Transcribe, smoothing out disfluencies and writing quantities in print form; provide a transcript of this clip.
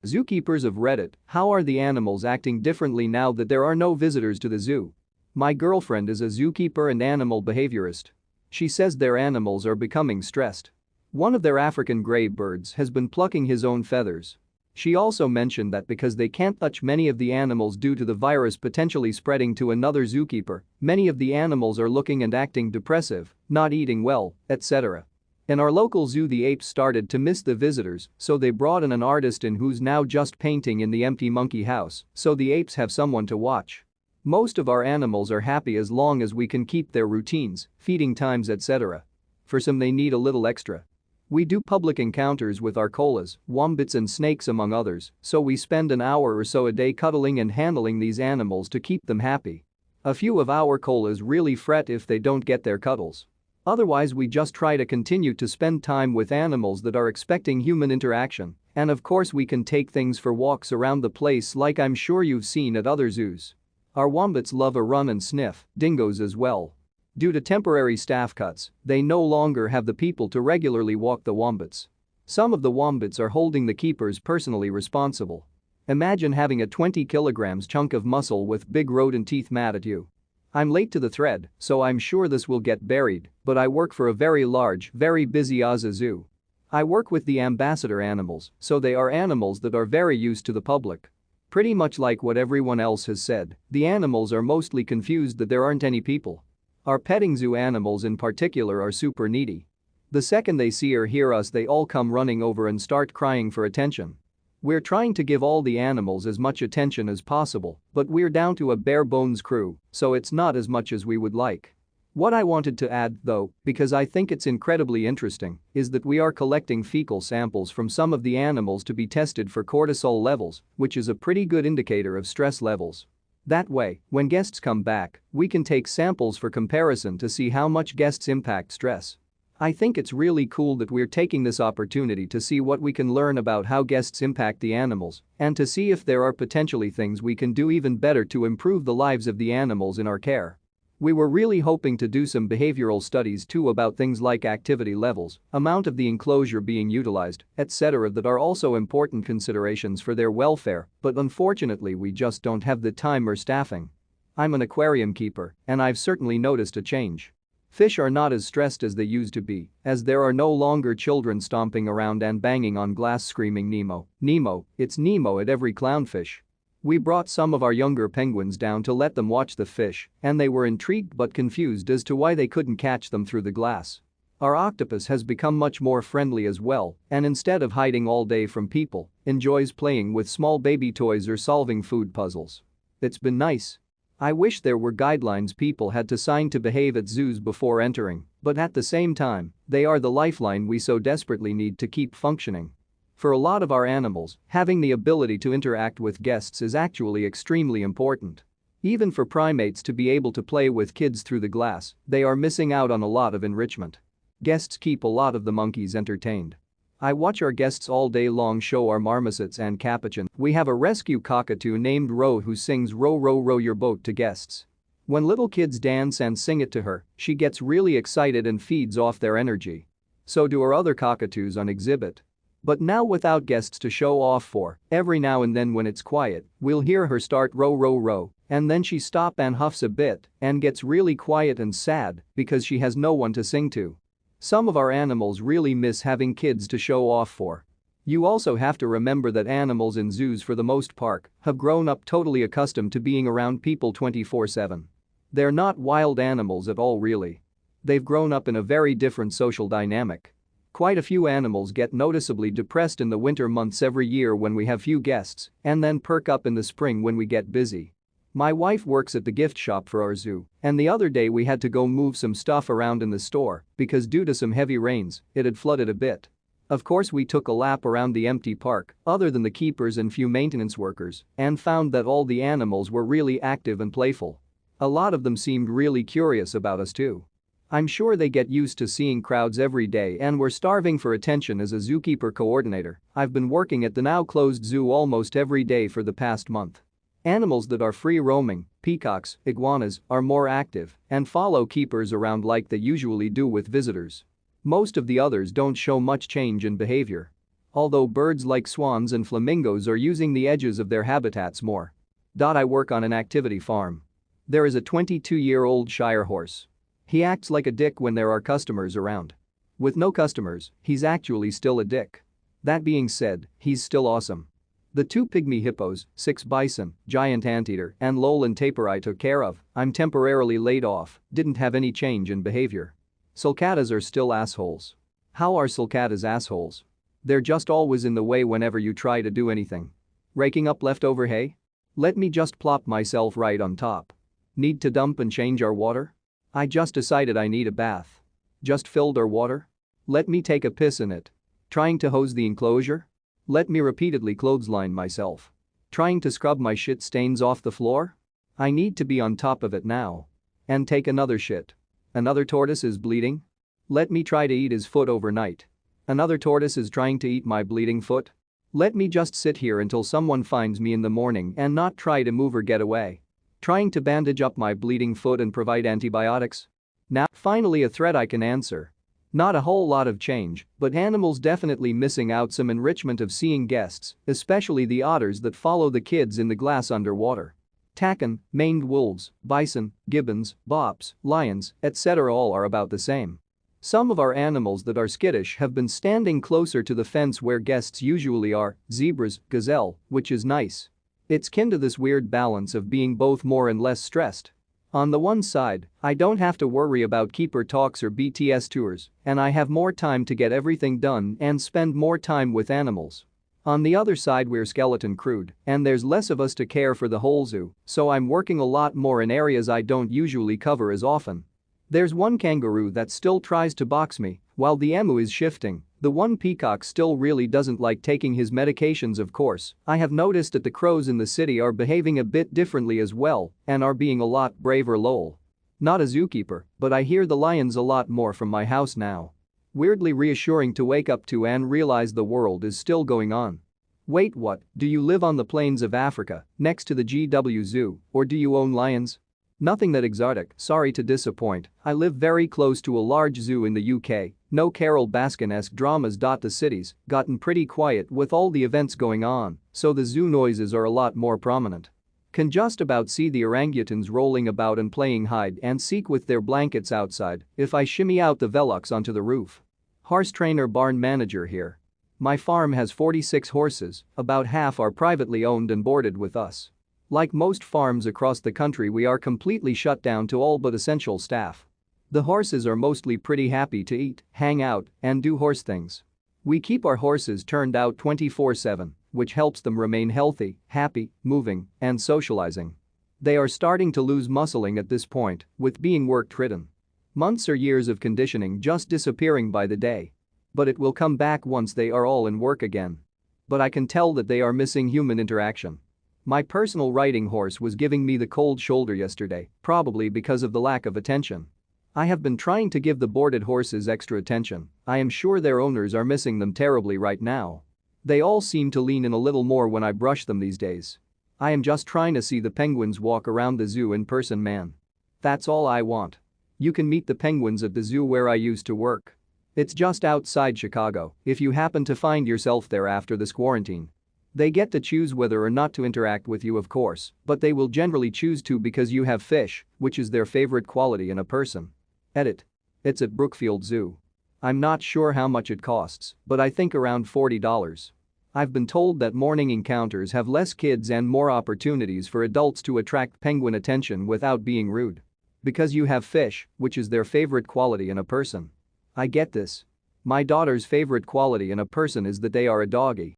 Zookeepers of Reddit, how are the animals acting differently now that there are no visitors to the zoo? My girlfriend is a zookeeper and animal behaviorist. She says their animals are becoming stressed. One of their African gray birds has been plucking his own feathers. She also mentioned that because they can't touch many of the animals due to the virus potentially spreading to another zookeeper, many of the animals are looking and acting depressive, not eating well, etc. In our local zoo, the apes started to miss the visitors, so they brought in an artist in who's now just painting in the empty monkey house, so the apes have someone to watch. Most of our animals are happy as long as we can keep their routines, feeding times, etc. For some, they need a little extra. We do public encounters with our koalas, wombats and snakes among others, so we spend an hour or so a day cuddling and handling these animals to keep them happy. A few of our koalas really fret if they don't get their cuddles. Otherwise, we just try to continue to spend time with animals that are expecting human interaction, and of course we can take things for walks around the place like I'm sure you've seen at other zoos. Our wombats love a run and sniff, dingoes as well. Due to temporary staff cuts, they no longer have the people to regularly walk the wombats. Some of the wombats are holding the keepers personally responsible. Imagine having a 20 kilograms chunk of muscle with big rodent teeth mad at you. I'm late to the thread, so I'm sure this will get buried, but I work for a very large, very busy Oz zoo. I work with the ambassador animals, so they are animals that are very used to the public. Pretty much like what everyone else has said, the animals are mostly confused that there aren't any people. Our petting zoo animals in particular are super needy. The second they see or hear us, they all come running over and start crying for attention. We're trying to give all the animals as much attention as possible, but we're down to a bare bones crew, so it's not as much as we would like. What I wanted to add, though, because I think it's incredibly interesting, is that we are collecting fecal samples from some of the animals to be tested for cortisol levels, which is a pretty good indicator of stress levels. That way, when guests come back, we can take samples for comparison to see how much guests impact stress. I think it's really cool that we're taking this opportunity to see what we can learn about how guests impact the animals and to see if there are potentially things we can do even better to improve the lives of the animals in our care. We were really hoping to do some behavioral studies too about things like activity levels, amount of the enclosure being utilized, etc. that are also important considerations for their welfare, but unfortunately we just don't have the time or staffing. I'm an aquarium keeper, and I've certainly noticed a change. Fish are not as stressed as they used to be, as there are no longer children stomping around and banging on glass screaming Nemo, Nemo, it's Nemo at every clownfish. We brought some of our younger penguins down to let them watch the fish, and they were intrigued but confused as to why they couldn't catch them through the glass. Our octopus has become much more friendly as well, and instead of hiding all day from people, enjoys playing with small baby toys or solving food puzzles. It's been nice. I wish there were guidelines people had to sign to behave at zoos before entering, but at the same time, they are the lifeline we so desperately need to keep functioning. For a lot of our animals, having the ability to interact with guests is actually extremely important. Even for primates to be able to play with kids through the glass, they are missing out on a lot of enrichment. Guests keep a lot of the monkeys entertained. I watch our guests all day long show our marmosets and capuchin. We have a rescue cockatoo named Ro who sings "Row, row, row your boat" to guests. When little kids dance and sing it to her, she gets really excited and feeds off their energy. So do our other cockatoos on exhibit. But now without guests to show off for, every now and then when it's quiet, we'll hear her start "row, row, row," and then she stops and huffs a bit and gets really quiet and sad because she has no one to sing to. Some of our animals really miss having kids to show off for. You also have to remember that animals in zoos for the most part have grown up totally accustomed to being around people 24/7. They're not wild animals at all really. They've grown up in a very different social dynamic. Quite a few animals get noticeably depressed in the winter months every year when we have few guests and then perk up in the spring when we get busy. My wife works at the gift shop for our zoo, and the other day we had to go move some stuff around in the store because due to some heavy rains, it had flooded a bit. Of course, we took a lap around the empty park, other than the keepers and few maintenance workers, and found that all the animals were really active and playful. A lot of them seemed really curious about us too. I'm sure they get used to seeing crowds every day and were starving for attention. As a zookeeper coordinator, I've been working at the now closed zoo almost every day for the past month. Animals that are free-roaming, peacocks, iguanas, are more active and follow keepers around like they usually do with visitors. Most of the others don't show much change in behavior. although birds like swans and flamingos are using the edges of their habitats more. I work on an activity farm. There is a 22-year-old Shire horse. He acts like a dick when there are customers around. With no customers, he's actually still a dick. That being said, he's still awesome. The 2 pygmy hippos, 6 bison, giant anteater, and lowland tapir I took care of. I'm temporarily laid off, didn't have any change in behavior. Sulcatas are still assholes. How are sulcatas assholes? They're just always in the way whenever you try to do anything. Raking up leftover hay? Let me just plop myself right on top. Need to dump and change our water? I just decided I need a bath. Just filled our water? Let me take a piss in it. Trying to hose the enclosure? Let me repeatedly clothesline myself. Trying to scrub my shit stains off the floor? I need to be on top of it now. And take another shit. Another tortoise is bleeding? Let me try to eat his foot overnight. Another tortoise is trying to eat my bleeding foot? Let me just sit here until someone finds me in the morning and not try to move or get away. Trying to bandage up my bleeding foot and provide antibiotics? Now, finally a thread I can answer. Not a whole lot of change, but animals definitely missing out some enrichment of seeing guests, especially the otters that follow the kids in the glass underwater. Takin, maned wolves, bison, gibbons, bops, lions, etc. all are about the same. Some of our animals that are skittish have been standing closer to the fence where guests usually are, zebras, gazelle, which is nice. It's kin to this weird balance of being both more and less stressed. On the one side, I don't have to worry about keeper talks or BTS tours, and I have more time to get everything done and spend more time with animals. On the other side, we're skeleton crewed, and there's less of us to care for the whole zoo, so I'm working a lot more in areas I don't usually cover as often. There's one kangaroo that still tries to box me, while the emu is shifting. The one peacock still really doesn't like taking his medications, of course. I have noticed that the crows in the city are behaving a bit differently as well and are being a lot braver lol. Not a zookeeper, but I hear the lions a lot more from my house now. Weirdly reassuring to wake up to and realize the world is still going on. Wait, what, do you live on the plains of Africa, next to the GW Zoo, or do you own lions? Nothing that exotic, sorry to disappoint, I live very close to a large zoo in the UK, no Carol Baskin-esque dramas. The city's gotten pretty quiet with all the events going on, so the zoo noises are a lot more prominent. Can just about see the orangutans rolling about and playing hide and seek with their blankets outside if I shimmy out the Velux onto the roof. Horse trainer barn manager here. My farm has 46 horses, about half are privately owned and boarded with us. Like most farms across the country, we are completely shut down to all but essential staff. The horses are mostly pretty happy to eat, hang out, and do horse things. We keep our horses turned out 24/7, which helps them remain healthy, happy, moving, and socializing. They are starting to lose muscling at this point, with being work-ridden. Months or years of conditioning just disappearing by the day. But it will come back once they are all in work again. But I can tell that they are missing human interaction. My personal riding horse was giving me the cold shoulder yesterday, probably because of the lack of attention. I have been trying to give the boarded horses extra attention. I am sure their owners are missing them terribly right now. They all seem to lean in a little more when I brush them these days. I am just trying to see the penguins walk around the zoo in person, man. That's all I want. You can meet the penguins at the zoo where I used to work. It's just outside Chicago if you happen to find yourself there after this quarantine. They get to choose whether or not to interact with you, of course, but they will generally choose to because you have fish, which is their favorite quality in a person. Edit. It's at Brookfield Zoo. I'm not sure how much it costs, but I think around $40. I've been told that morning encounters have less kids and more opportunities for adults to attract penguin attention without being rude. Because you have fish, which is their favorite quality in a person. I get this. My daughter's favorite quality in a person is that they are a doggy.